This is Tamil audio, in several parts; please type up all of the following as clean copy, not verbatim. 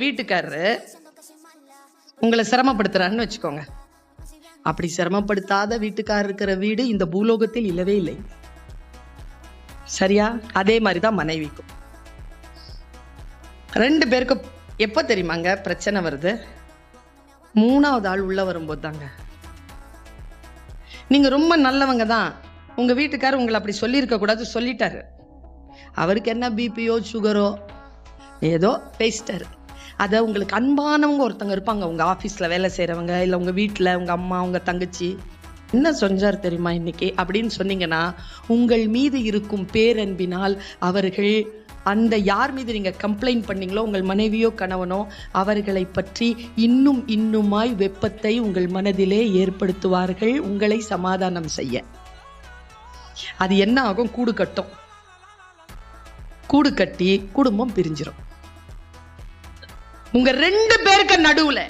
வீட்டுக்காரரு உங்களை சிரமப்படுத்துறான்னு வச்சுக்கோங்க. அப்படி சிரமப்படுத்தாத வீட்டுக்காரர் இருக்கிற வீடு இந்த பூலோகத்தில் இல்லவே இல்லை. சரியா? அதே மாதிரிதான் மனைவிக்கும். 2 பேருக்கும் எப்ப தெரியுமாங்க பிரச்சனை வருது? 3வது ஆள் உள்ள வரும்போது தாங்க. நீங்க ரொம்ப நல்லவங்க தான், உங்க வீட்டுக்காரர் உங்களை அப்படி சொல்லியிருக்க கூடாது, சொல்லிட்டாரு. அவருக்கு என்ன பிபியோ சுகரோ ஏதோ பேசிட்டாரு. அதை உங்களுக்கு அன்பானவங்க ஒருத்தங்க இருப்பாங்க, உங்க ஆபீஸ்ல வேலை செய்யறவங்க, இல்ல உங்க வீட்டுல உங்க அம்மா உங்க தங்கச்சி, என்ன சொன்னார் தெரியுமா இன்னைக்கு அப்படின்னு சொன்னீங்கன்னா, உங்கள் மீது இருக்கும் பேரன்பினால் அவர்கள் அந்த யார் மீது நீங்க கம்ப்ளைண்ட் பண்ணீங்களோ, உங்கள் மனைவியோ கணவனோ, அவர்களை பற்றி இன்னுமாய் வெப்பத்தை உங்கள் மனதிலே ஏற்படுத்துவார்கள் உங்களை சமாதானம் செய்ய. அது என்ன ஆகும்? கூடு கட்டும். கூடு கட்டி குடும்பம் பிரிஞ்சிடும். உங்க 2 பேருக்கு நடுவுல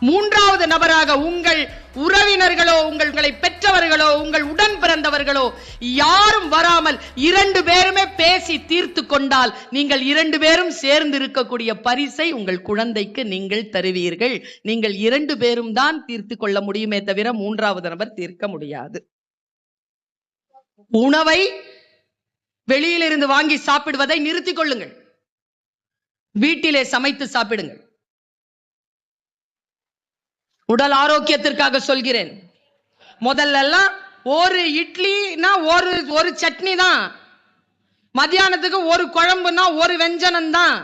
3வது நபராக உங்கள் உறவினர்களோ, உங்களை பெற்றவர்களோ, உங்கள் உடன் பிறந்தவர்களோ யாரும் வராமல் 2 பேருமே பேசி தீர்த்து கொண்டால், நீங்கள் 2 பேரும் சேர்ந்து இருக்கக்கூடிய பரிசை உங்கள் குழந்தைக்கு நீங்கள் தருவீர்கள். நீங்கள் 2 பேரும் தான் தீர்த்து கொள்ள முடியுமே தவிர 3வது நபர் தீர்க்க முடியாது. உணவை வெளியிலிருந்து வாங்கி சாப்பிடுவதை நிறுத்திக் கொள்ளுங்கள். வீட்டிலே சமைத்து சாப்பிடுங்கள். உடல் ஆரோக்கியத்திற்காக சொல்கிறேன். முதல்ல ஒரு இட்லினா ஒரு சட்னி தான், மத்தியானத்துக்கு ஒரு குழம்புனா ஒரு வெஞ்சனம் தான்,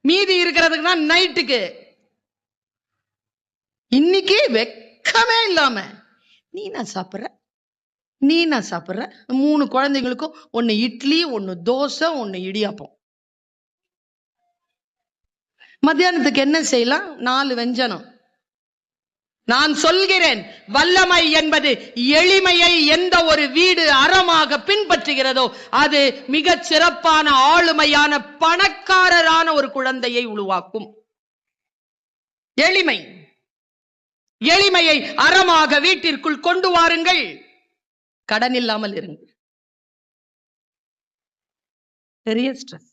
மீதி இருக்கிறதுக்கு தான் நைட்டுக்கு. இன்னைக்கு வெக்கமே இல்லாம நீ நான் சாப்பிடுற 3 குழந்தைகளுக்கும் 1 இட்லி, 1 தோசை, 1 இடியாப்பம். மத்தியானத்துக்கு என்ன செய்யலாம்? 4 வெஞ்சனம். நான் சொல்கிறேன், வல்லமை என்பது எளிமையை எந்த ஒரு வீடு அறமாக பின்பற்றுகிறதோ அது மிக சிறப்பான ஆளுமையான பணக்காரரான ஒரு குழந்தையை உருவாக்கும். எளிமையை அறமாக வீட்டிற்குள் கொண்டு வாருங்கள். கடன் இல்லாமல் இருங்கள். பெரிய ஸ்ட்ரெஸ்.